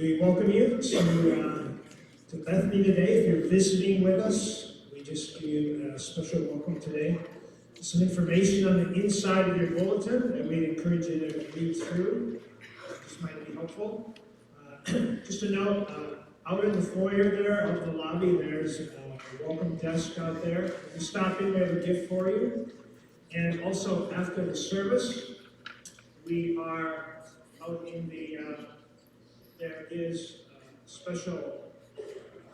We welcome you to Bethany today. If you're visiting with us, we just give you a special welcome today. Some information on the inside of your bulletin that we encourage you to read through. This might be helpful. Just a note, out in the foyer there, out in the lobby, there's a welcome desk out there. If you stop in, we have a gift for you. And also, after the service, we are out in the there is a special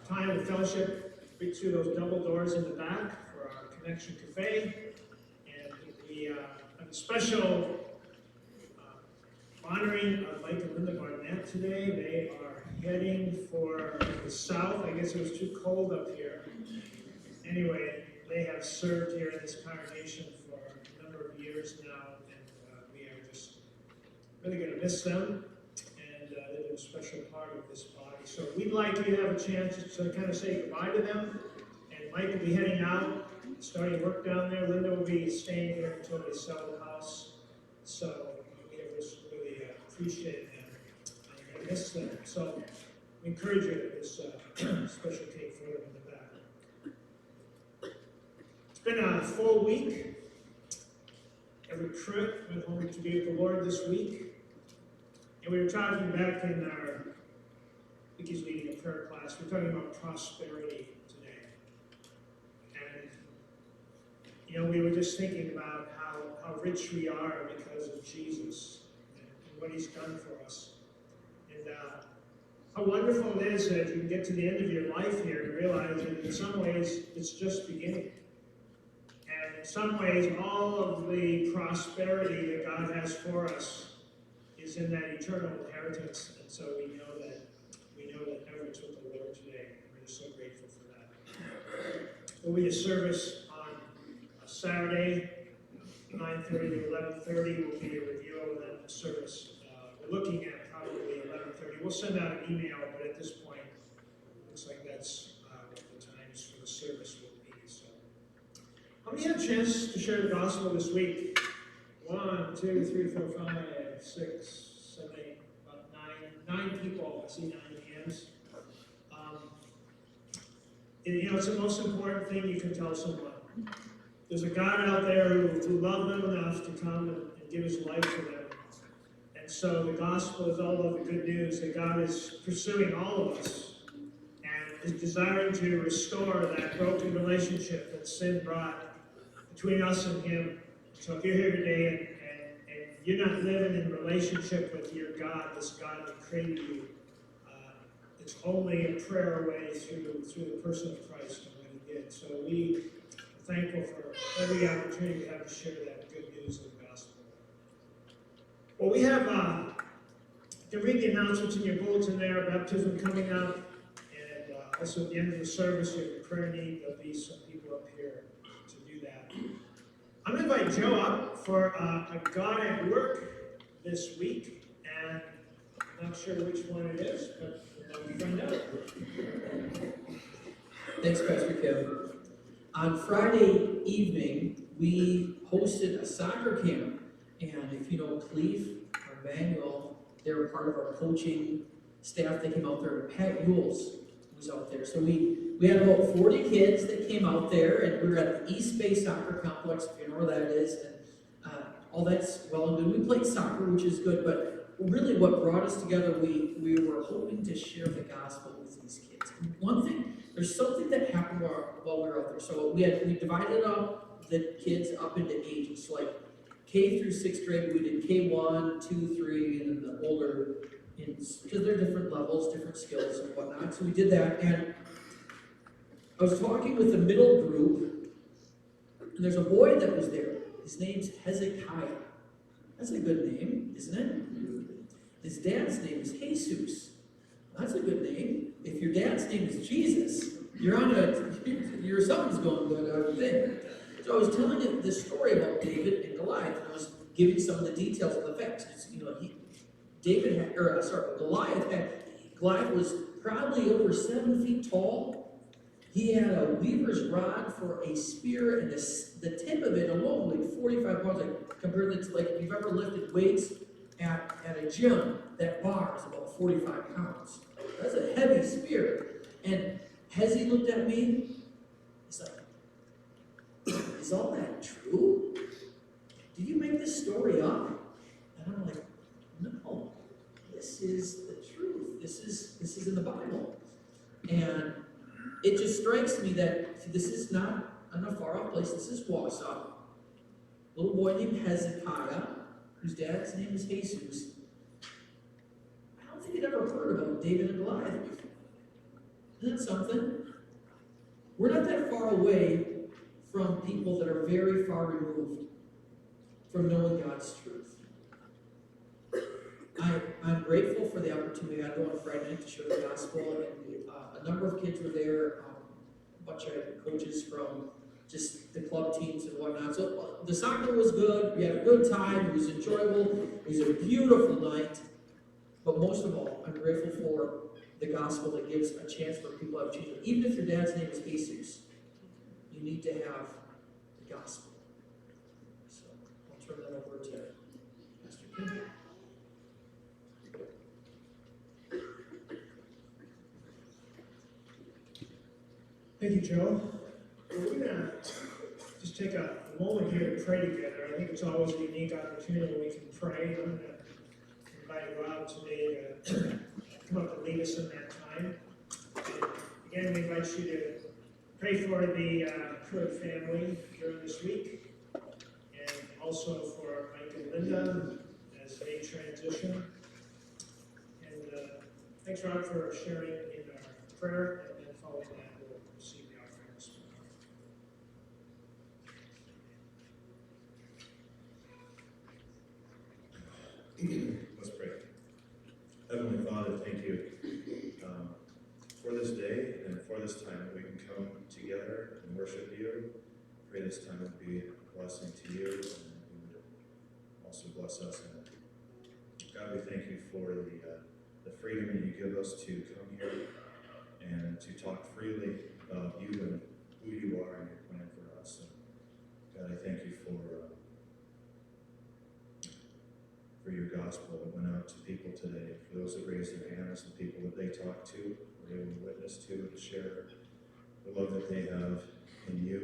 time of fellowship through those double doors in the back for our Connection Cafe. And we have a special honoring of Mike and Linda Barnett today. They are heading for the south. I guess it was too cold up here. Anyway, they have served here in this congregation for a number of years now, and we are just really going to miss them. They're a special part of this body. So we'd like you to have a chance to kind of say goodbye to them. And Mike will be heading out, starting work down there. Linda will be staying here until they sell the house. So we just really appreciate them and miss them. So we encourage you to this special cake for them in the back. It's been a full week. Every trip went home to be with the Lord this week. And we were talking back in our, I think he's leading a prayer class, we're talking about prosperity today. And, we were just thinking about how rich we are because of Jesus and what he's done for us. And how wonderful it is that you can get to the end of your life here and realize that in some ways it's just beginning. And in some ways, all of the prosperity that God has for us is in that eternal inheritance, and so we know that everyone's with the Lord today. We're just so grateful for that. There'll be a service on Saturday, 9:30 to 11:30. Will be a review of that service. We're looking at probably 11:30. We'll send out an email, but at this point, it looks like that's what the times for the service will be. So, how many had a chance to share the gospel this week? 1, 2, 3, 4, 5, 6, 7, 8, about 9 people. I see 9 hands. It's the most important thing you can tell someone. There's a God out there who loved them enough to come and give his life for them. And so the gospel is all of the good news that God is pursuing all of us and is desiring to restore that broken relationship that sin brought between us and him. So if you're here today and you're not living in relationship with your God, this God that created you, it's only a prayer away through the person of Christ and what he did. So we are thankful for every opportunity we have to share that good news of the gospel. Well, we have, you can read the announcements in your bulletin there, baptism coming up, and also at the end of the service, you have the prayer need. There'll be some people up here to do that. I'm going to invite Joe up for a God at Work this week, and I'm not sure which one it is, but we'll find out. Thanks, Pastor Kim. On Friday evening, we hosted a soccer camp, and if you know Cleve or Manuel, they were part of our coaching staff that came out there, and Pat Yules was out there. So we had about 40 kids that came out there, and we were at the East Bay Soccer Complex, if you know where that is, and all that's well and good. We played soccer, which is good, but really what brought us together, we were hoping to share the gospel with these kids. And one thing, there's something that happened while we were out there. So we divided up the kids up into ages, so like K through 6th grade, we did K1, 2, 3, and then the older, because they're different levels, different skills and whatnot. So we did that, and I was talking with the middle group, and there's a boy that was there. His name's Hezekiah. That's a good name, isn't it? His dad's name is Jesus. That's a good name. If your dad's name is Jesus, your something's going good, I would think. So I was telling him this story about David and Goliath, and I was giving some of the details of the facts. Goliath was probably over 7 feet tall. He had a weaver's rod for a spear, and the tip of it alone weighed 45 pounds. Like, compared to, like, if you've ever lifted weights, at a gym, that bar is about 45 pounds. That's a heavy spear. And Hezzy looked at me, he's like, is all that true? Did you make this story up? And I'm like, no, this is the truth. This is in the Bible. And it just strikes me that this is not in a far off place. This is Wausau. Little boy named Hezekiah, whose dad's name is Jesus. I don't think he'd ever heard about David and Goliath before. Isn't that something? We're not that far away from people that are very far removed from knowing God's truth. I'm grateful for the opportunity I had on Friday night to share the gospel, and a number of kids were there, a bunch of coaches from just the club teams and whatnot. So the soccer was good, we had a good time, it was enjoyable, it was a beautiful night. But most of all, I'm grateful for the gospel that gives a chance for people to have change. Even if your dad's name is Jesus, you need to have the gospel. So I'll turn that over to Pastor Kim. Thank you, Joe. We're going to just take a moment here to pray together. I think it's always a unique opportunity when we can pray. I'm going to invite Rob today to come up and lead us in that time. And again, we invite you to pray for the Pruitt family during this week, and also for Mike and Linda as they transition. And thanks, Rob, for sharing in our prayer, and then following that, we'll receive the offering this morning. Let's pray. Heavenly Father, thank you for this day and for this time that we can come together and worship you. Pray this time would be a blessing to you, and you would also bless us in it. God, we thank you for the freedom that you give us to come here and to talk freely about you and who you are and your plan for us. And God, I thank you for your gospel that went out to people today, for those that raised their hands, the people that they talked to, were able to witness to, and share the love that they have in you.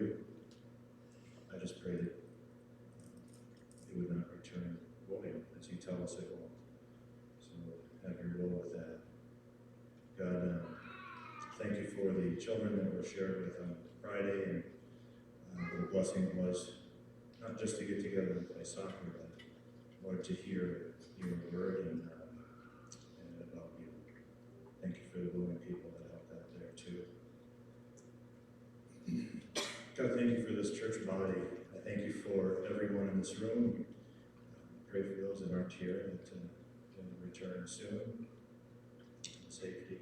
I just pray that it would not return void, as you tell us it will. So have your will with that. God, thank you for the children that were shared with on Friday, and what a blessing it was, not just to get together and play soccer, but Lord, to hear your word and about you. Thank you for the willing people that helped out there too. God, thank you for this church body. I thank you for everyone in this room. Pray for those that aren't here that will return soon in safety.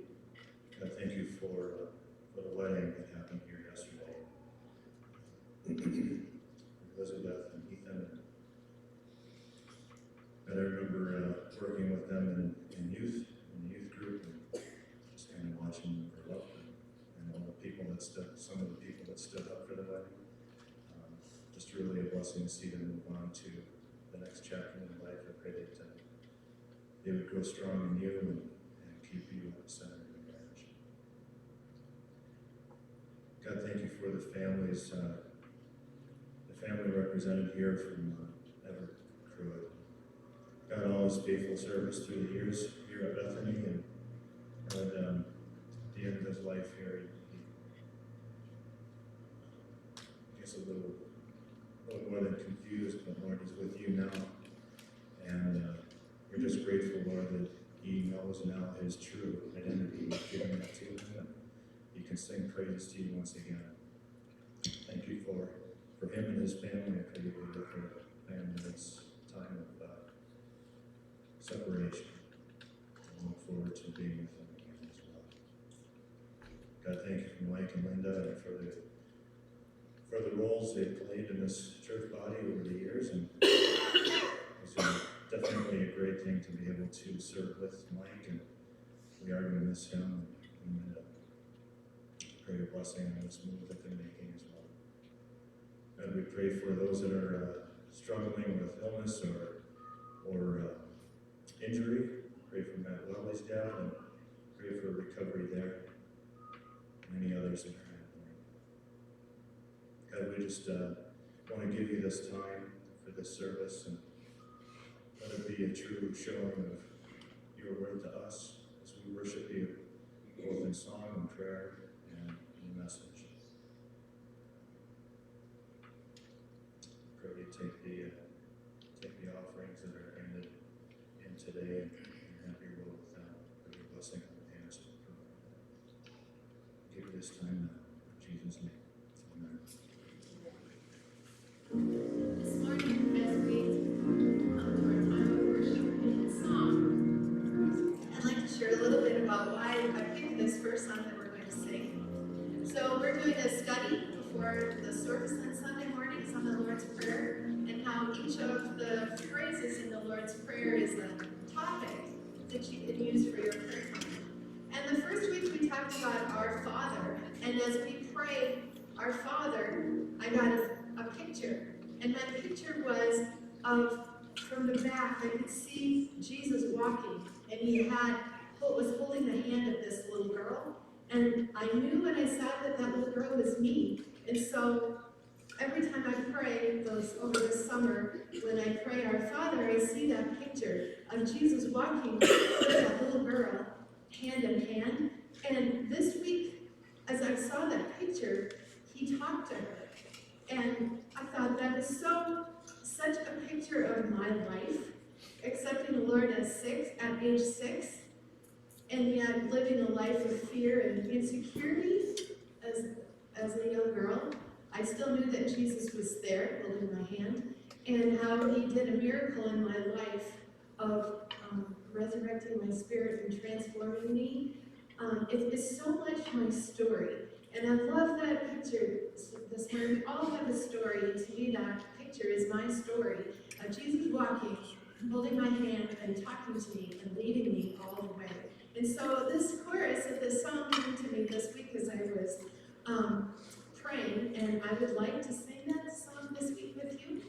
God, thank you for the wedding that happened here yesterday. Elizabeth and Ethan. And I remember working with them in the youth group, and just kind of watching them grow up, and all the people that some of the people that stood up for the wedding. Just really a blessing to see them move on to the next chapter in their life. I pray that they would grow strong in you and keep you at the center of their marriage. God, thank you for the families, the family represented here from Everett Pruitt. God, all his faithful service through the years here at Bethany, and at the end of his life here, he gets a little more than confused, but Lord, he's with you now. And we're just grateful, Lord, that he knows now his true identity. You've given that to him, and he can sing praises to you once again. Thank you for him and his family. I pray you be with their family in this time of separation. I look forward to being with them again as well. God, thank you for Mike and Linda and for the roles they've played in this church body over the years. And it's definitely a great thing to be able to serve with Mike, and we are going to miss him, and pray a blessing on this move that they're making as well. God, we pray for those that are struggling with illness or injury. Pray for Matt Welly's dad, and pray for recovery there. And any others in our family. God, we just want to give you this time for this service, and let it be a true showing of your word to us as we worship you, both in song and prayer and in message. Pray you take the offerings that are handed in today and have your will with them, for your blessing on the hands of the people. Give you this time now, in Jesus' name. Amen. This morning, as we come to our time of worship and song, I'd like to share a little bit about why I picked this first song that we're going to sing. So we're doing a study before the service on Sunday mornings on the Lord's Prayer, and how each of the phrases in the Lord's Prayer is a topic that you can use for your prayer time. And the first week we talked about our Father, and as we prayed our Father, I got a picture. And my picture was of, from the back, I could see Jesus walking, and he was holding the hand of this little girl. And I knew when I saw that little girl was me. And so every time I pray over the summer, when I pray our Father, I see that picture of Jesus walking with that little girl, hand in hand. And this week, as I saw that picture, he talked to her. And I thought that is such a picture of my life, accepting the Lord at age 6, and yet living a life of fear and insecurity as a young girl. I still knew that Jesus was there, holding my hand, and how he did a miracle in my life of resurrecting my spirit and transforming me. It is so much my story. And I love that picture this morning. We all have a story, and to me that picture is my story of Jesus walking, holding my hand, and talking to me and leading me all the way. And so this chorus of this song came to me this week as I was praying, and I would like to sing that song this week with you.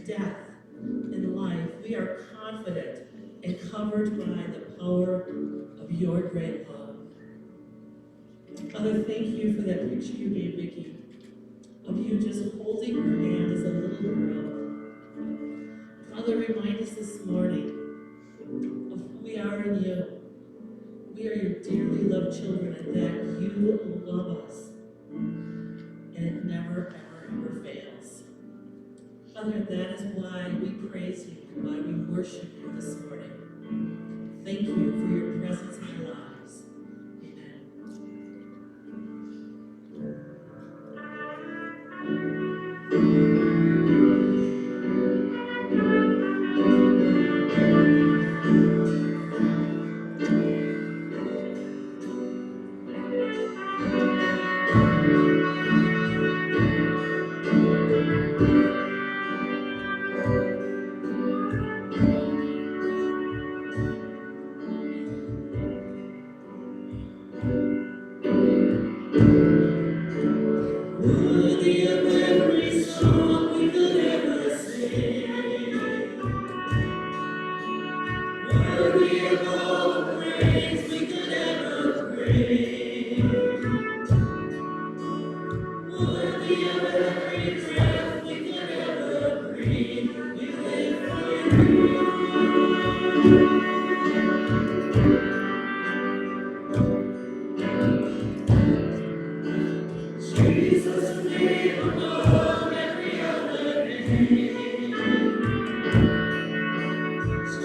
death and life, we are confident and covered by the power of your great love. Father, thank you for that picture you gave Vicki of you just holding her hand as a little girl. Father, remind us this morning of who we are in you. We are your dearly loved children, and that you love us, and it never, ever, ever fails. Father, that is why we praise you and why we worship you this morning. Thank you for your presence in our lives. Amen. Worthy of every song we could ever sing, worthy of all the praise we could ever bring, worthy of every breath we could ever breathe, we live for you. Jesus, name above every other name.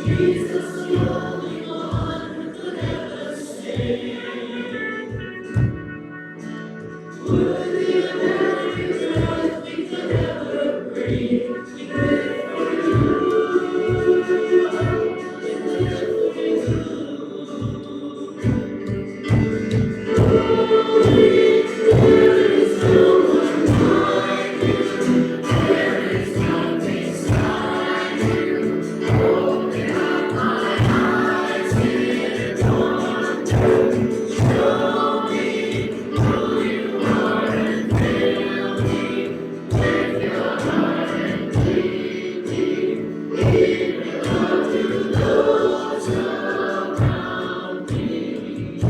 Jesus, the only one who could ever save. Worthy of every breath we could ever breathe. We live for you. We live for you. There is no one like you. There is no beside you. Open up my eyes, dear Lord, show me who you are and fill me with your heart and lead me. Give me love to those around me.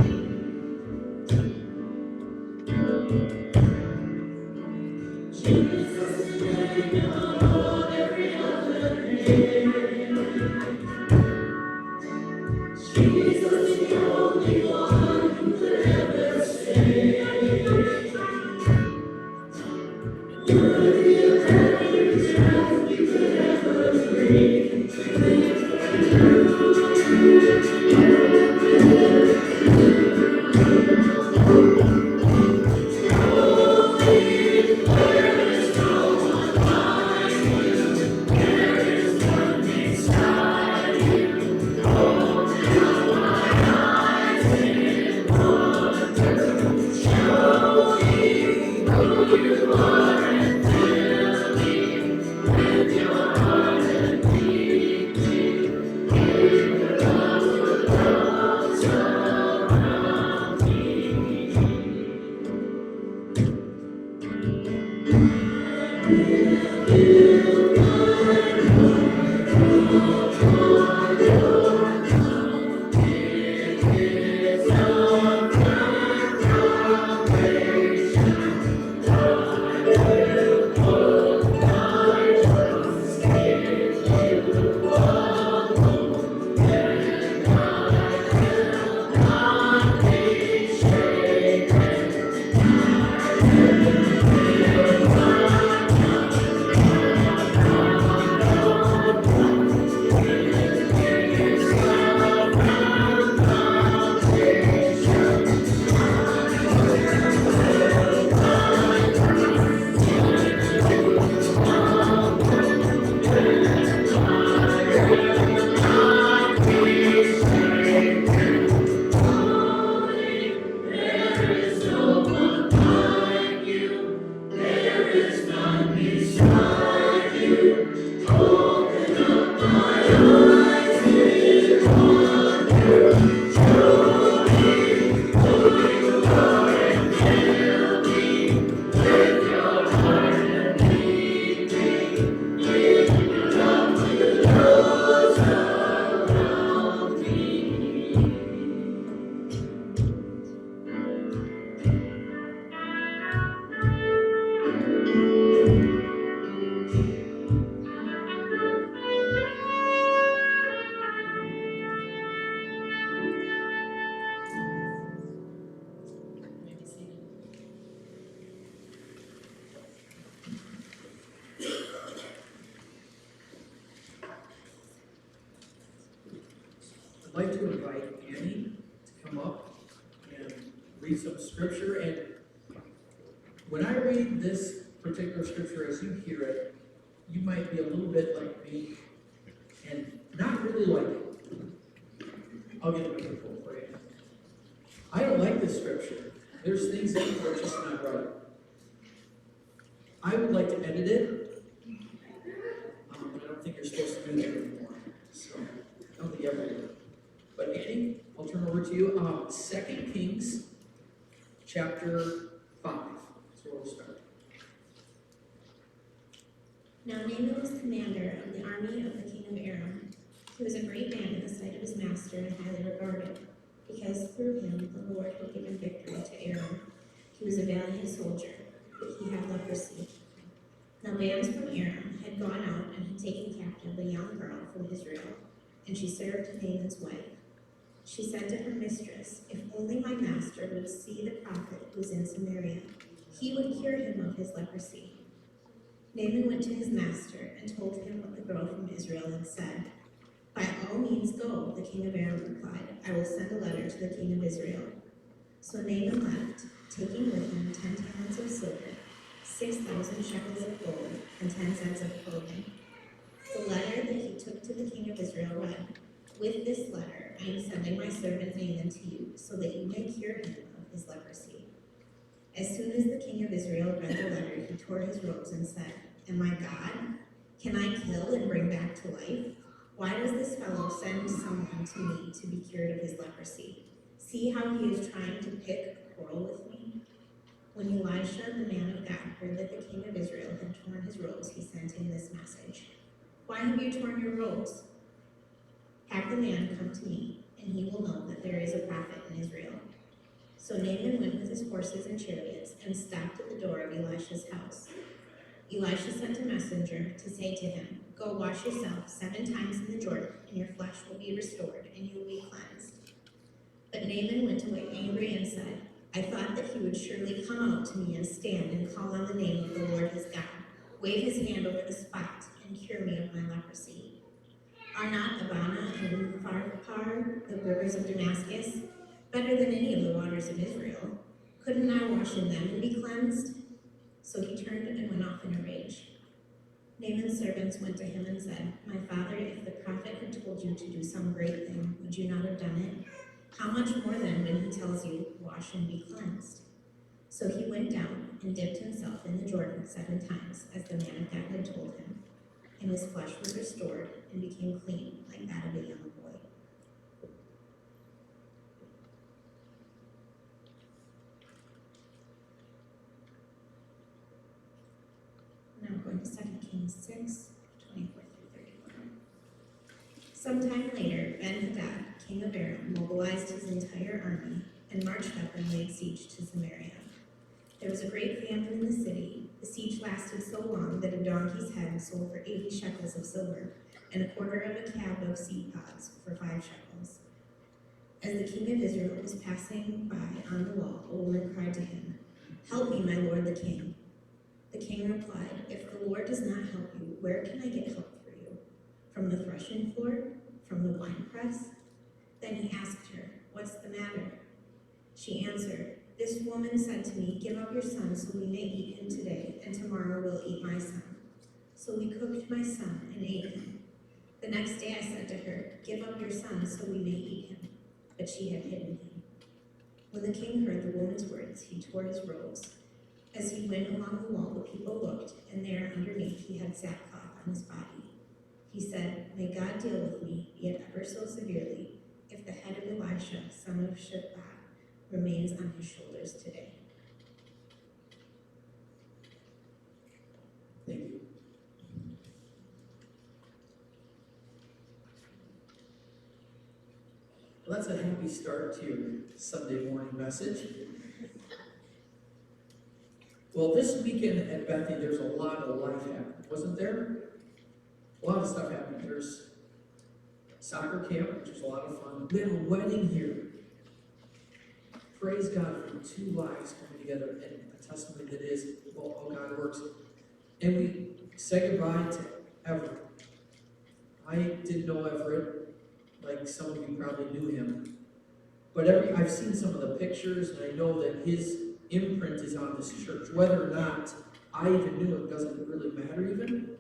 Jesus, the name above every other name. Jesus, the only one who could ever save. Worthy of every breath we could ever breathe. We live for you. There is no one like you. There is none to invite Annie to come up and read some scripture. And when I read this particular scripture as you hear it, you might be a little bit like me and not really like it. I'll get a microphone for you. I don't like this scripture. There's things in it that are just not right. I would like to edit it, but I don't think you're supposed to do that anymore. So, I don't think you ever do. But Annie, I'll turn over to you. 2 Kings, chapter 5. That's where we'll start. Now Naaman was commander of the army of the king of Aram. He was a great man in the sight of his master and highly regarded, because through him the Lord had given victory to Aram. He was a valiant soldier, but he had leprosy. Now bands from Aram had gone out and had taken captive a young girl from Israel, and she served Naaman's wife. She said to her mistress, "If only my master would see the prophet who is in Samaria, he would cure him of his leprosy." Naaman went to his master and told him what the girl from Israel had said. "By all means go," the king of Aram replied. "I will send a letter to the king of Israel." So Naaman left, taking with him 10 talents of silver, 6,000 shekels of gold, and 10 sets of clothing. The letter that he took to the king of Israel read, "With this letter I am sending my servant Naaman to you, so that you may cure him of his leprosy." As soon as the king of Israel read the letter, he tore his robes and said, "Am I God? Can I kill and bring back to life? Why does this fellow send someone to me to be cured of his leprosy? See how he is trying to pick a quarrel with me?" When Elisha, the man of God, heard that the king of Israel had torn his robes, he sent him this message: "Why have you torn your robes? Have the man come to me, and he will know that there is a prophet in Israel." So Naaman went with his horses and chariots and stopped at the door of Elisha's house. Elisha sent a messenger to say to him, "Go wash yourself 7 times in the Jordan, and your flesh will be restored, and you will be cleansed." But Naaman went away angry and said, "I thought that he would surely come out to me and stand and call on the name of the Lord his God, wave his hand over the spot, and cure me of my leprosy. Are not Abana and Pharpar, the rivers of Damascus, better than any of the waters of Israel? Couldn't I wash in them and be cleansed?" So he turned and went off in a rage. Naaman's servants went to him and said, "My father, if the prophet had told you to do some great thing, would you not have done it? How much more then when he tells you, 'Wash and be cleansed'?" So he went down and dipped himself in the Jordan 7 times, as the man of God had told him, and his flesh was restored and became clean like that of a young boy. Now going to 2 Kings 6, 24 through 31. Sometime later, Ben-Hadad, king of Aram, mobilized his entire army and marched up and laid siege to Samaria. There was a great famine in the city. The siege lasted so long that a donkey's head sold for 80 shekels of silver, and a quarter of a cab of seed pods for 5 shekels. As the king of Israel was passing by on the wall, a woman cried to him, "Help me, my lord the king." The king replied, "If the Lord does not help you, where can I get help for you? From the threshing floor? From the winepress?" Then he asked her, "What's the matter?" She answered, "This woman said to me, 'Give up your son so we may eat him today, and tomorrow we'll eat my son.' So we cooked my son and ate him. The next day I said to her, 'Give up your son so we may eat him.' But she had hidden him." When the king heard the woman's words, he tore his robes. As he went along the wall, the people looked, and there underneath he had sackcloth on his body. He said, "May God deal with me, yet ever so severely, if the head of Elisha, son of Shaphat, remains on his shoulders today." Thank you. Well, that's a happy start to your Sunday morning message. Well, this weekend at Bethany, there's a lot of life happening, wasn't there? A lot of stuff happening. There's soccer camp, which was a lot of fun. We had a wedding here. Praise God for 2 lives coming together, and a testimony that is how God works. And we say goodbye to Everett. I didn't know Everett. like some of you probably knew him. But I've seen some of the pictures, and I know that his imprint is on this church. Whether or not I even knew it doesn't really matter even.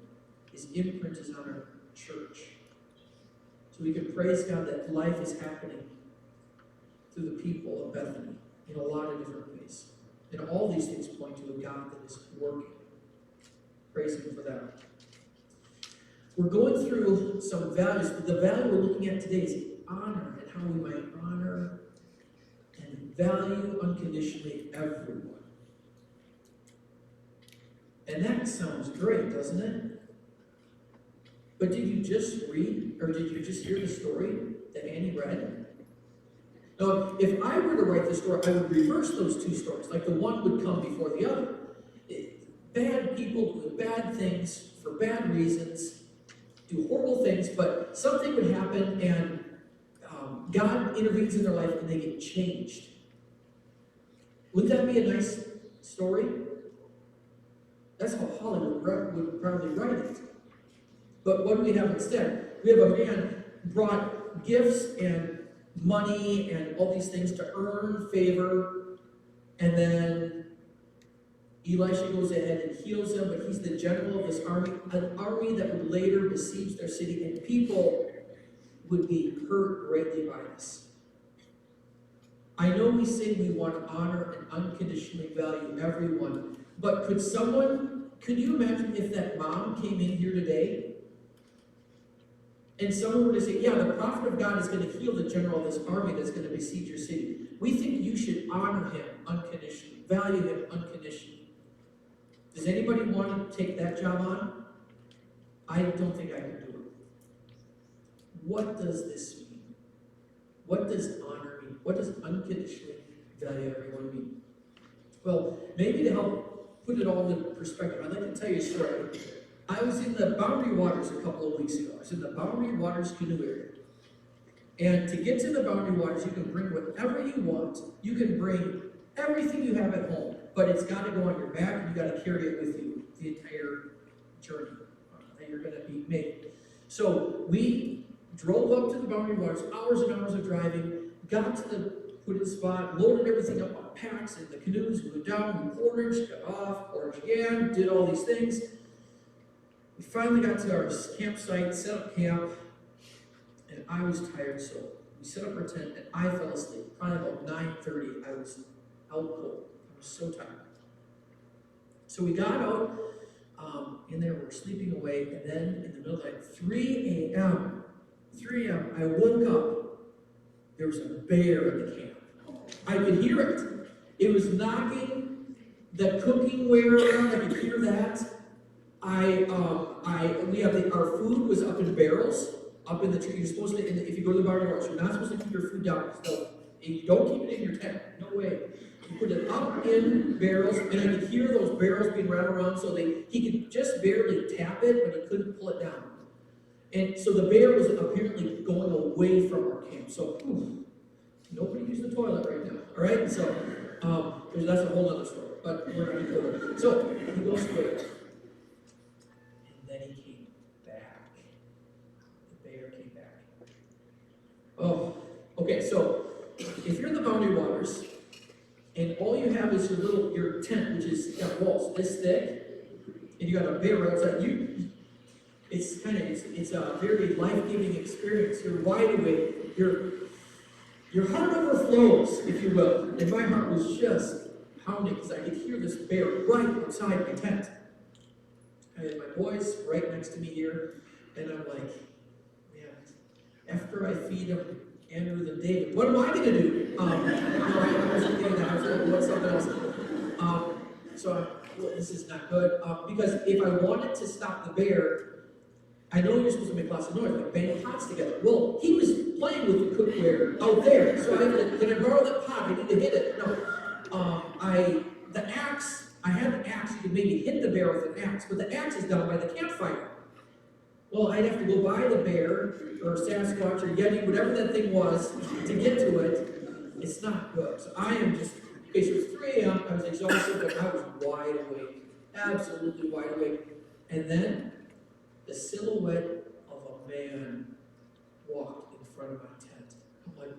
His imprint is on our church. So we can praise God that life is happening through the people of Bethany in a lot of different ways. And all these things point to a God that is working. Praise Him for that. We're going through some values, but the value we're looking at today is honor and how we might honor and value unconditionally everyone. And that sounds great, doesn't it? But did you just read, or did you just hear the story that Annie read? Now, if I were to write the story, I would reverse those two stories. Like the one would come before the other. Bad people do bad things for bad reasons, do horrible things, but something would happen and God intervenes in their life and they get changed. Wouldn't that be a nice story? That's how Hollywood would probably write it. But what do we have instead? We have a man brought gifts and money and all these things to earn favor, and then Elisha goes ahead and heals him, but he's the general of this army, an army that would later besiege their city, and people would be hurt greatly by this. I know we say we want to honor and unconditionally value everyone, but could you imagine if that mom came in here today and someone were to say, yeah, the prophet of God is going to heal the general of this army that's going to besiege your city. We think you should honor him unconditionally, value him unconditionally. Does anybody want to take that job on? I don't think I can do it. What does this mean? What does honor mean? What does unconditionally value everyone mean? Well, maybe to help put it all into perspective, I'd like to tell you a story. I was in the Boundary Waters a couple of weeks ago. I was in the Boundary Waters canoe area. And to get to the Boundary Waters, you can bring whatever you want. You can bring everything you have at home, but it's got to go on your back, and you got to carry it with you the entire journey that you're going to be making. So we drove up to the Boundary Waters, hours and hours of driving, got to the put-in spot, loaded everything up on packs and the canoes, we went down, we portaged, got off, portaged again, did all these things. We finally got to our campsite, set up camp, and I was tired, so we set up our tent, and I fell asleep. Probably about 9:30, I was out cold. I was so tired. So we got out in there, we're sleeping away, and then in the middle of the night, 3 a.m., I woke up. There was a bear in the camp. I could hear it. It was knocking the cooking ware around. I could hear that. Our food was up in barrels, up in the tree. You're supposed to, if you go to the Boundary Waters, you're not supposed to keep your food down. So you don't keep it in your tent. No way. You put it up in barrels, and I could hear those barrels being rattled around. So he could just barely tap it, but he couldn't pull it down. And so the bear was apparently going away from our camp. So nobody used the toilet right now. All right. So that's a whole other story. But we're not going to go there. So he goes away. Then he came back. The bear came back. Oh, okay, so if you're in the Boundary Waters, and all you have is your tent, which is got walls this thick, and you got a bear outside, it's a very life-giving experience. You're wide awake, your heart overflows, if you will. And my heart was just pounding because I could hear this bear right outside my tent. I had my boys right next to me here, and I'm like, man, after I feed them Andrew and David, what am I going to do? I wasn't thinking that. I was going to do something else. This is not good. Because if I wanted to stop the bear, I know you're supposed to make lots of noise, like bang pots together. Well, he was playing with the cookware out there, so can I borrow that pot? I need to hit it. No. I had an axe, you could maybe hit the bear with an axe, but the axe is down by the campfire. Well, I'd have to go by the bear, or Sasquatch, or Yeti, whatever that thing was, to get to it. It's not good. So I am just, okay, so it's 3 a.m., I was exhausted, but I was wide awake, absolutely wide awake. And then, the silhouette of a man walked in front of my tent. I'm like,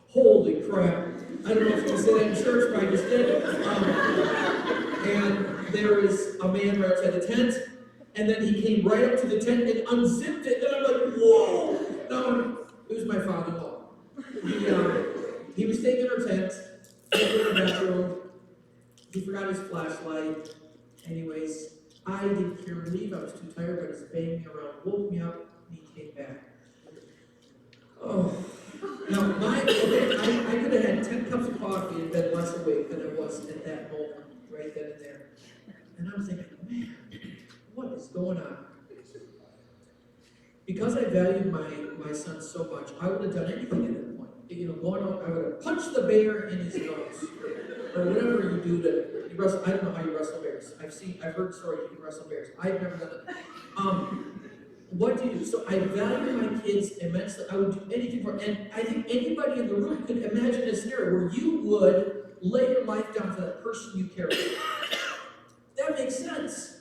holy crap. I don't know if you can say that in church, but I just did. And there is a man right outside the tent, and then he came right up to the tent and unzipped it, and I'm like, whoa! No, it was my father-in-law. He was taking our tent, in the bathroom. He forgot his flashlight. Anyways, I didn't care to leave. I was too tired, but he banged me around, woke me up, and he came back. Oh. Now, I could have had 10 cups of coffee and been less awake than I was at that moment, right then and there. And I'm thinking, man, what is going on? Because I valued my son so much, I would have done anything at that point. Going out, I would have punched the bear in his nose. Or whatever you do to wrestle. I don't know how you wrestle bears. I've heard stories you can wrestle bears. I've never done it. What do you do? So I value my kids immensely. I would do anything for them. And I think anybody in the room could imagine a scenario where you would lay your life down for that person you care about. That makes sense,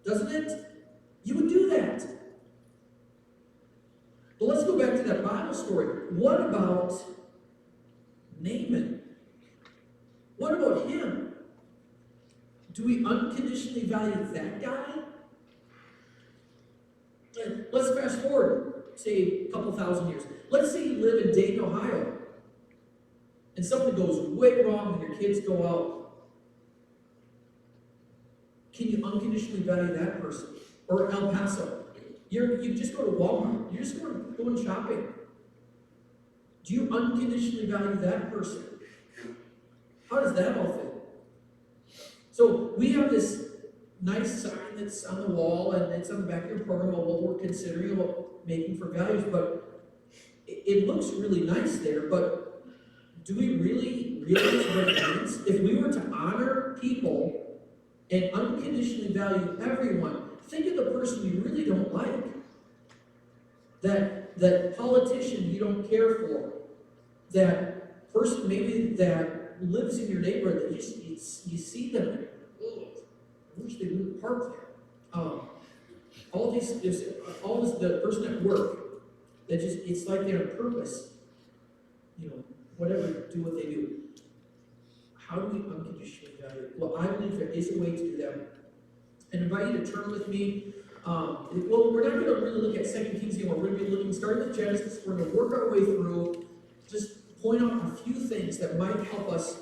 doesn't it? You would do that. But let's go back to that Bible story. What about Naaman? What about him? Do we unconditionally value that guy? Let's fast forward, say, a couple thousand years. Let's say you live in Dayton, Ohio, and something goes way wrong and your kids go out. Can you unconditionally value that person? Or El Paso. You just go to Walmart. You're just going shopping. Do you unconditionally value that person? How does that all fit? So we have this nice sign that's on the wall, and it's on the back of your program of what we're considering about making for values, but it looks really nice there, but do we really realize what it means? If we were to honor people and unconditionally value everyone, think of the person you really don't like, that politician you don't care for, that person maybe that lives in your neighborhood that you see them and I wish they wouldn't park there. The person at work that just, it's like they're on purpose, whatever, do what they do. How do we unconditionally value? Well, I believe there is a way to do that. And I invite you to turn with me. We're not going to really look at 2 Kings anymore. We're going to be looking, starting with Genesis. We're going to work our way through, just point out a few things that might help us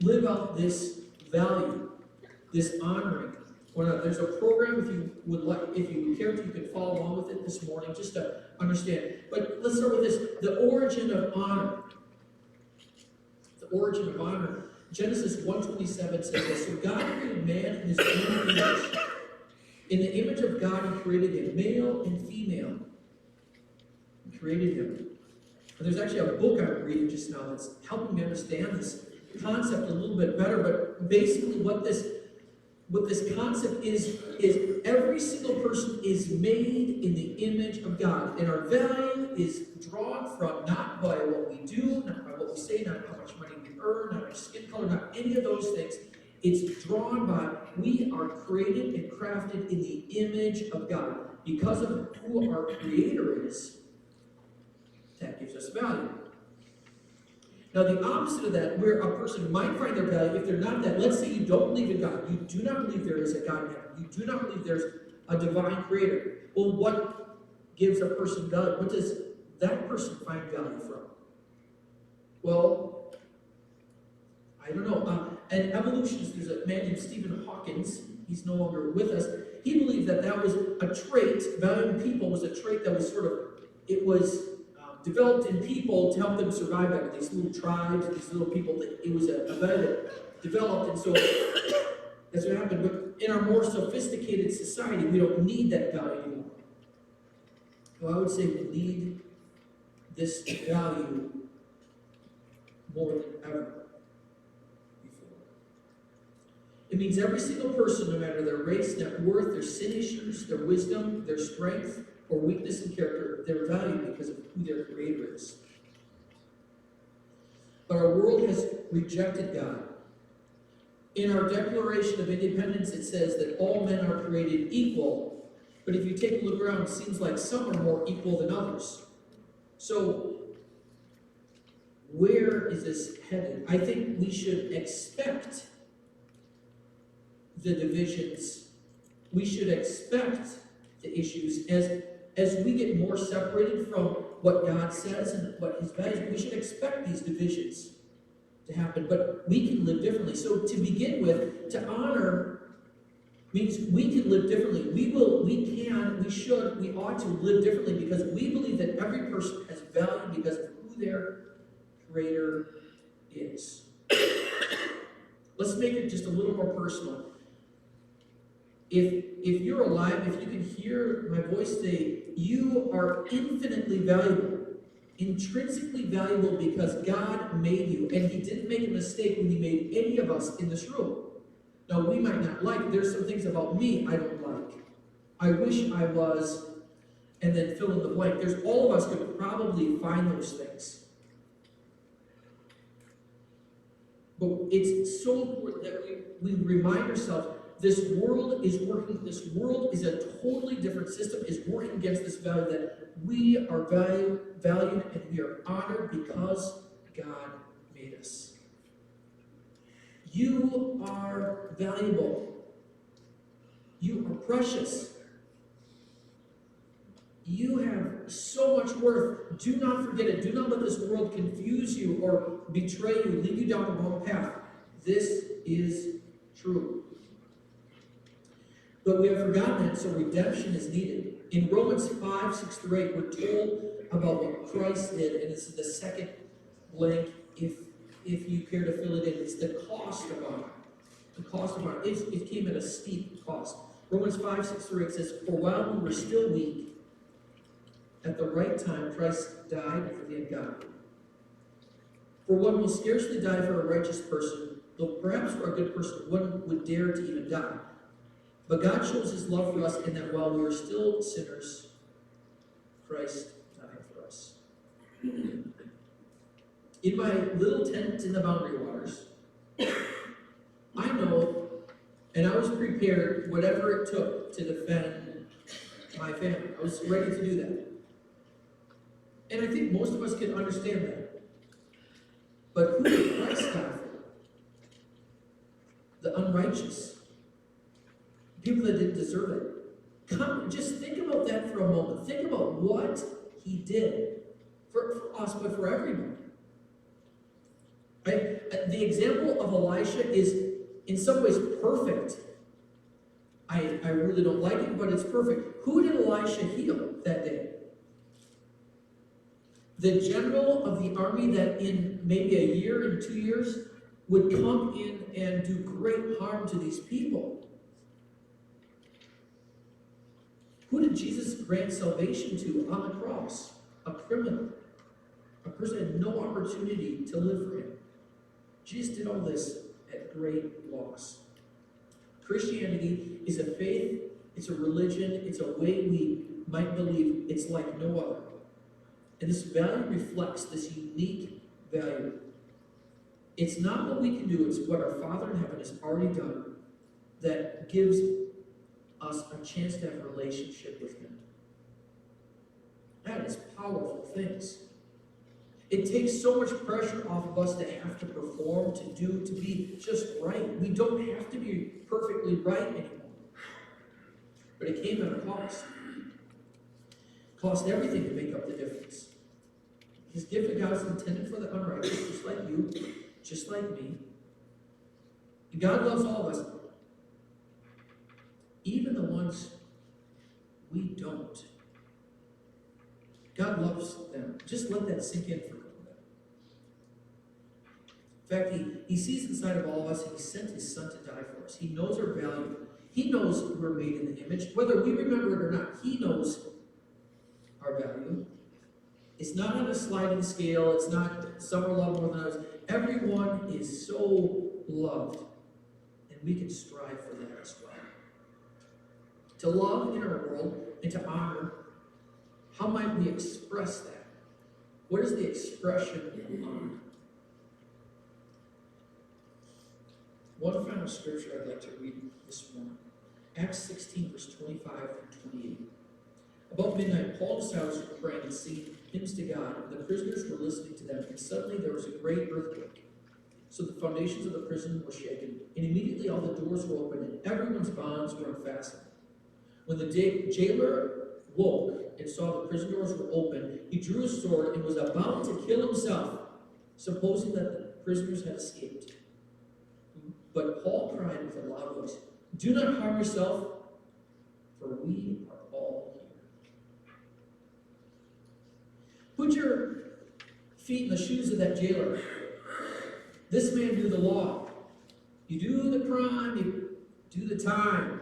live out this value, this honoring. There's a program, if you care to, you can follow along with it this morning, just to understand. But let's start with this, the origin of honor. The origin of honor. Genesis 1:27 says this, so God created man in his own image. In the image of God, he created him, male and female. He created him. And there's actually a book I'm reading just now that's helping me understand this concept a little bit better, but basically what this concept is every single person is made in the image of God, and our value is drawn from not by what we do, not by what we say, not how much money we earn, not our skin color, not any of those things. It's drawn by, we are created and crafted in the image of God. Because of who our Creator is, that gives us value. Now, the opposite of that, where a person might find their value, if they're not that, let's say you don't believe in God, you do not believe there is a God in heaven, you do not believe there's a divine creator. Well, what gives a person value? What does that person find value from? Well, I don't know. An evolutionist, there's a man named Stephen Hawkins, he's no longer with us. He believed that was a trait, valuing people was a trait that was developed in people to help them survive better. These little tribes, these little people, it was a value that developed, and so that's what happened. But in our more sophisticated society, we don't need that value anymore. So I would say we need this value more than ever before. It means every single person, no matter their race, their worth, their sin issues, their wisdom, their strength, or weakness in character, they're valued because of who their Creator is. But our world has rejected God. In our Declaration of Independence, it says that all men are created equal. But if you take a look around, it seems like some are more equal than others. So, where is this headed? I think we should expect the divisions. We should expect the issues as we get more separated from what God says and what His values. We should expect these divisions to happen, but we can live differently. So to begin with, to honor means we can live differently. We should, we ought to live differently because we believe that every person has value because of who their Creator is. Let's make it just a little more personal. If you're alive, if you can hear my voice today, you are infinitely valuable, intrinsically valuable because God made you, and He didn't make a mistake when He made any of us in this room. Now, we might not like, there's some things about me I don't like. I wish I was, and then fill in the blank. All of us could probably find those things. But it's so important that we remind ourselves this world is working, this world is a totally different system, is working against this value that we are valued and we are honored because God made us. You are valuable. You are precious. You have so much worth. Do not forget it. Do not let this world confuse you or betray you, lead you down the wrong path. This is true. But we have forgotten it, so redemption is needed. In Romans 5:6-8, we're told about what Christ did, and it's the second blank, if you care to fill it in. It's the cost of honor. The cost of honor. It came at a steep cost. Romans 5:6-8 says, "For while we were still weak, at the right time Christ died for the ungodly. For one will scarcely die for a righteous person, though perhaps for a good person one would dare to even die. But God shows His love for us in that while we were still sinners, Christ died for us." In my little tent in the Boundary Waters, I know, and I was prepared, whatever it took to defend my family. I was ready to do that. And I think most of us can understand that. But who did Christ die for? The unrighteous. People that didn't deserve it. Just think about that for a moment. Think about what He did for us, but for everybody. Right? The example of Elisha is in some ways perfect. I really don't like it, but it's perfect. Who did Elisha heal that day? The general of the army that in maybe a year and 2 years would come in and do great harm to these people. Who did Jesus grant salvation to on the cross? A criminal. A person who had no opportunity to live for Him. Jesus did all this at great loss. Christianity is a faith, it's a religion, it's a way we might believe. It's like no other. And this value reflects this unique value. It's not what we can do, it's what our Father in heaven has already done that gives us a chance to have a relationship with Him. That is powerful things. It takes so much pressure off of us to have to perform, to do, to be just right. We don't have to be perfectly right anymore. But it came at a cost. It cost everything to make up the difference. His gift of God is intended for the unrighteous, just like you, just like me. And God loves all of us, even the ones we don't. God loves them. Just let that sink in for a minute. In fact, he sees inside of all of us, and He sent His Son to die for us. He knows our value. He knows we're made in the image. Whether we remember it or not, He knows our value. It's not on a sliding scale. It's not some are loved more than others. Everyone is so loved, and we can strive for that as well. To love in our world and to honor, how might we express that? What is the expression of honor? One final scripture I'd like to read this morning. Acts 16, verse 25 through 28. About midnight, Paul and Silas were praying and singing hymns to God, and the prisoners were listening to them, and suddenly there was a great earthquake. So the foundations of the prison were shaken, and immediately all the doors were opened, and everyone's bonds were unfastened. When the jailer woke and saw the prison doors were open, he drew his sword and was about to kill himself, supposing that the prisoners had escaped. But Paul cried with a loud voice, "Do not harm yourself, for we are all here." Put your feet in the shoes of that jailer. This man knew the law. You do the crime, you do the time.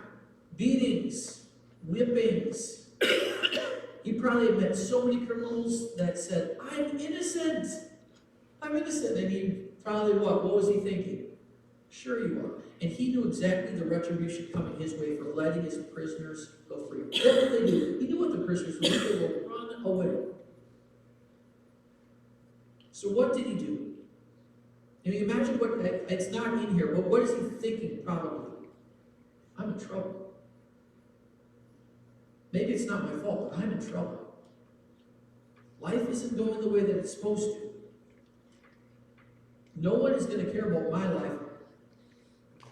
Beatings, whippings. He probably had met so many criminals that said, I'm innocent. I'm innocent. And he probably what? What was he thinking? Sure you are. And he knew exactly the retribution coming his way for letting his prisoners go free. What did they do? He knew what the prisoners would do. They will run away. So what did he do? I mean, imagine what, it's not in here, but what is he thinking probably? I'm in trouble. Maybe it's not my fault, but I'm in trouble. Life isn't going the way that it's supposed to. No one is going to care about my life.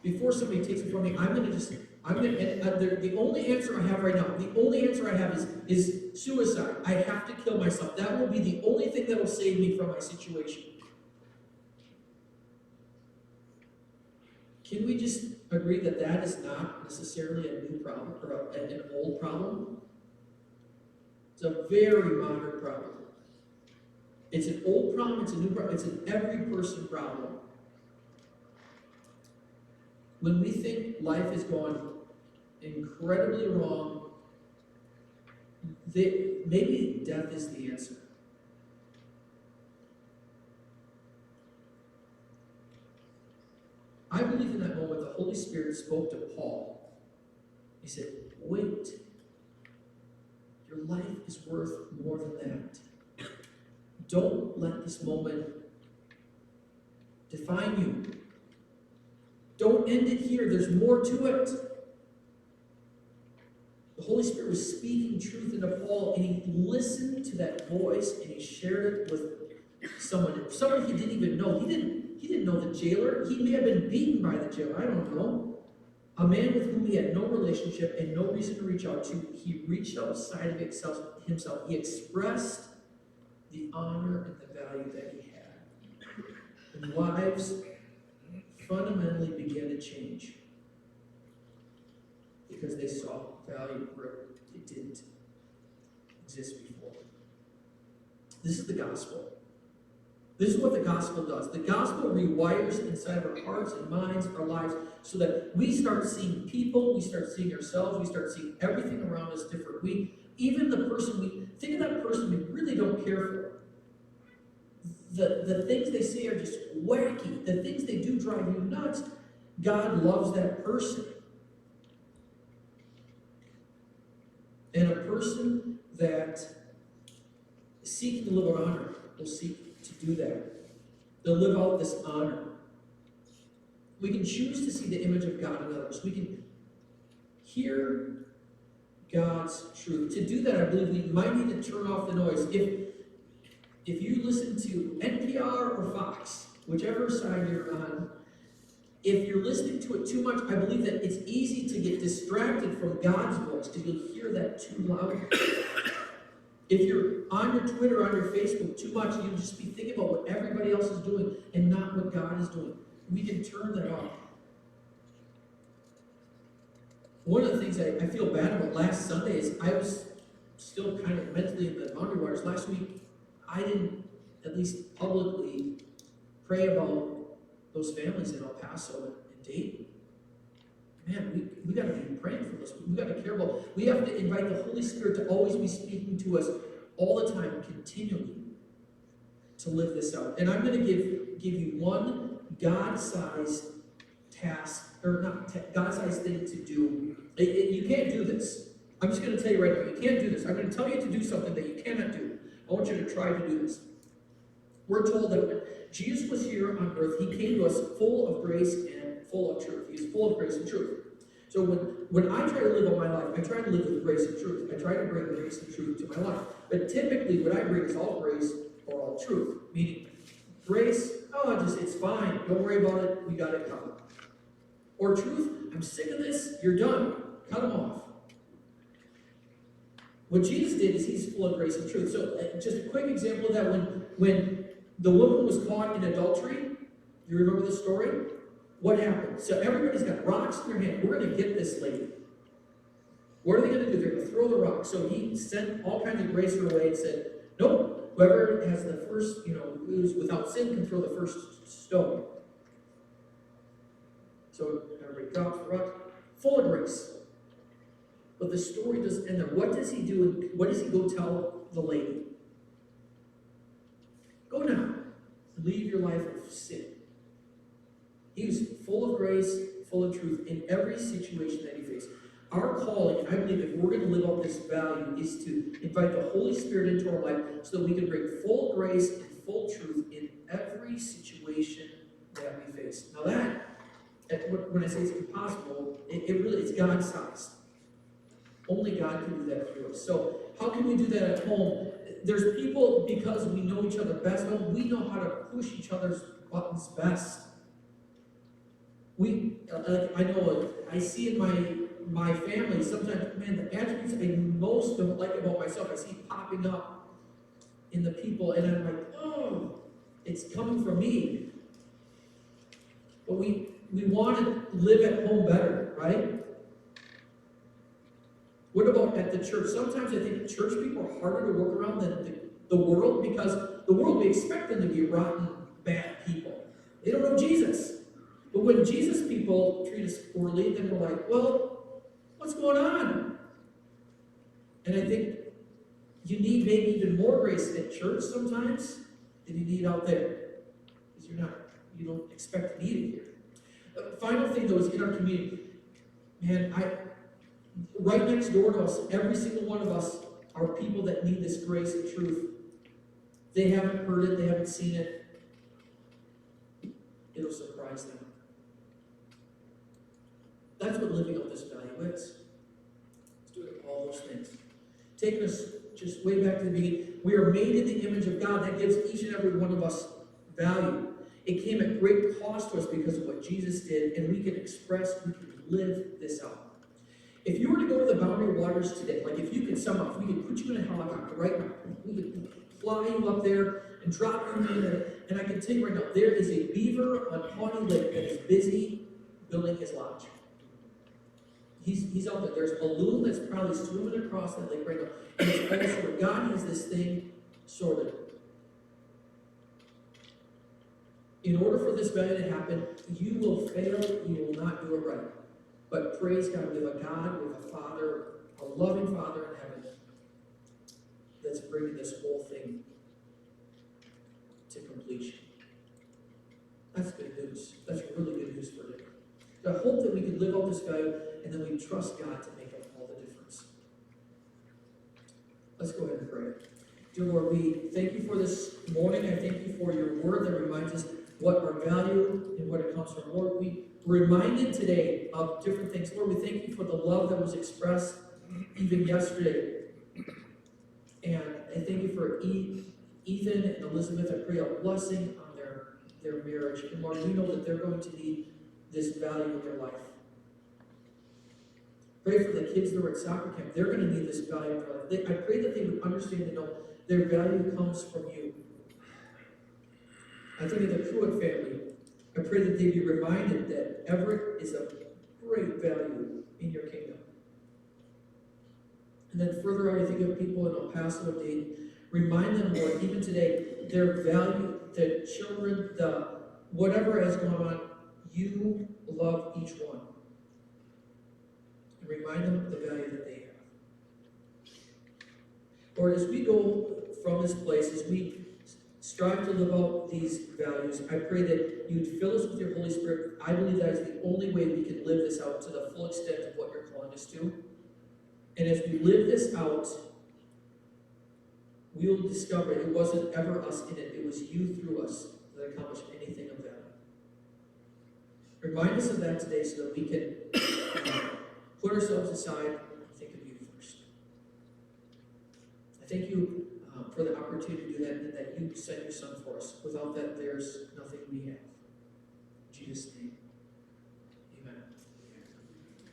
Before somebody takes it from me, the only answer I have right now, the only answer I have is suicide. I have to kill myself. That will be the only thing that will save me from my situation. Can we just agree that that is not necessarily a new problem or an old problem? It's a very modern problem. It's an old problem, it's a new problem, it's an every person problem. When we think life is going incredibly wrong, maybe death is the answer. I believe in that moment the Holy Spirit spoke to Paul. He said, wait, your life is worth more than that. Don't let this moment define you. Don't end it here. There's more to it. The Holy Spirit was speaking truth into Paul, and he listened to that voice, and he shared it with someone he didn't even know. He didn't know the jailer. He may have been beaten by the jailer. I don't know. A man with whom he had no relationship and no reason to reach out to. He reached outside of himself. He expressed the honor and the value that he had. And lives fundamentally began to change because they saw value where it didn't exist before. This is the gospel. This is what the gospel does. The gospel rewires inside of our hearts and minds, our lives, so that we start seeing people, we start seeing ourselves, we start seeing everything around us different. Even the person think of that person we really don't care for. The things they say are just wacky. The things they do drive you nuts. God loves that person. And a person that is seeking to live on honor will seek to do that. They'll live out this honor. We can choose to see the image of God in others. We can hear God's truth. To do that, I believe we might need to turn off the noise. If you listen to NPR or Fox, whichever side you're on, if you're listening to it too much, I believe that it's easy to get distracted from God's voice because you'll hear that too loud. If you're on your Twitter, on your Facebook too much, you'll just be thinking about what everybody else is doing and not what God is doing. We can turn that off. One of the things I feel bad about last Sunday is I was still kind of mentally in the boundary waters. Last week, I didn't, at least publicly, pray about those families in El Paso and Dayton. Man, we got to be praying for this. We got to care about. We have to invite the Holy Spirit to always be speaking to us all the time, continually, to live this out. And I'm going to give you one God-sized task, or not God-sized thing to do. You can't do this. I'm just going to tell you right now, you can't do this. I'm going to tell you to do something that you cannot do. I want you to try to do this. We're told that when Jesus was here on earth, he came to us full of grace and full of truth. He was full of grace and truth. So when I try to live out my life, I try to live with grace and truth. I try to bring grace and truth to my life. But typically what I bring is all grace or all truth. Meaning, grace, it's fine. Don't worry about it. We got it covered. Or truth, I'm sick of this. You're done. Cut them off. What Jesus did is he's full of grace and truth. So just a quick example of that, when the woman was caught in adultery, you remember the story? What happened? So everybody's got rocks in their hand. We're going to get this lady. What are they going to do? They're going to throw the rock. So he sent all kinds of grace her away and said, nope, whoever has the first, who's without sin can throw the first stone. So everybody drops the rock, full of grace. But the story doesn't end there. What does he do? What does he go tell the lady? Go now. Leave your life of sin. He was full of grace, full of truth in every situation that he faced. Our calling, I believe, if we're going to live out this value, is to invite the Holy Spirit into our life so that we can bring full grace and full truth in every situation that we face. Now when I say it's impossible, it really, it's God-sized. Only God can do that through us. So how can we do that at home? There's people, because we know each other best, we know how to push each other's buttons best. I know, I see in my family, sometimes, man, the attributes I most don't like about myself, I see popping up in the people, and I'm like, oh, it's coming from me. But we want to live at home better, right? What about at the church? Sometimes I think church people are harder to work around than the world, because the world, we expect them to be rotten, bad people. They don't know Jesus. But when Jesus people treat us poorly, then we're like, well, what's going on? And I think you need maybe even more grace at church sometimes than you need out there. Because you don't expect to need it here. The final thing, though, is in our community. Man, right next door to us, every single one of us are people that need this grace and truth. They haven't heard it, they haven't seen it. It'll surprise them. That's what living out this value is. It's doing all those things. Taking us just way back to the beginning, we are made in the image of God. That gives each and every one of us value. It came at great cost to us because of what Jesus did, and we can live this out. If you were to go to the Boundary Waters today, like if you could somehow, if we could put you in a helicopter right now, we could fly you up there and drop you in, and I can tell you right now, there is a beaver on Pawnee Lake that is busy building his lodge. He's out there. There's a balloon that's probably swimming across that lake right now. And it's all sorted. God has this thing sorted. In order for this value to happen, you will fail, you will not do it right. But praise God, we have a God, we have a Father, a loving Father in heaven that's bringing this whole thing to completion. That's good news. That's really good news for you. I hope that we can live out this value and then we trust God to make up all the difference. Let's go ahead and pray. Dear Lord, we thank you for this morning. I thank you for your word that reminds us what our value and what it comes from. Lord, we were reminded today of different things. Lord, we thank you for the love that was expressed even yesterday. And I thank you for Ethan and Elizabeth. I pray a blessing on their marriage. And Lord, we know that they're going to need this value in their life. Pray for the kids that are at soccer camp. They're going to need this value in their life. I pray that they would understand and know their value comes from you. I think of the Pruitt family. I pray that they be reminded that Everett is of great value in your kingdom. And then further out, I think of people in El Paso and Dayton. Remind them, Lord, even today, their value, the children, the whatever has gone on, you love each one. And remind them of the value that they have. Lord, as we go from this place, as we strive to live out these values, I pray that you would fill us with your Holy Spirit. I believe that is the only way we can live this out to the full extent of what you're calling us to. And as we live this out, we will discover it wasn't ever us in it. It was you through us that accomplished anything of value. Remind us of that today so that we can put ourselves aside and think of you first. I thank you for the opportunity to do that, and that you sent your son for us. Without that, there's nothing we have. In Jesus' name, amen.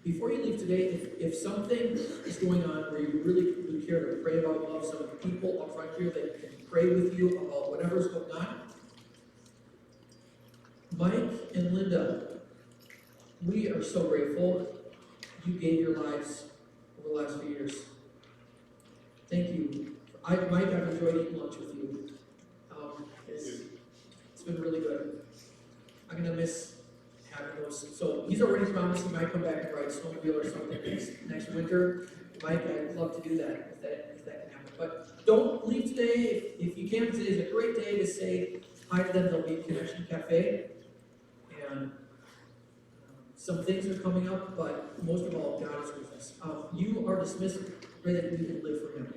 Before you leave today, if something is going on where you really would care to pray about love, some of the people up front here that can pray with you about whatever's going on, Mike and Linda, we are so grateful you gave your lives over the last few years. Thank you. Mike, I've enjoyed eating lunch with you. It's been really good. I'm going to miss having those. So he's already promised he might come back and ride snowmobile or something next winter. Mike, I'd love to do that if that can happen. But don't leave today. If you can, today's a great day to say hi to them. They'll be at Connection Cafe. And some things are coming up, but most of all, God is with us. You are dismissed. Pray that we can live for Him.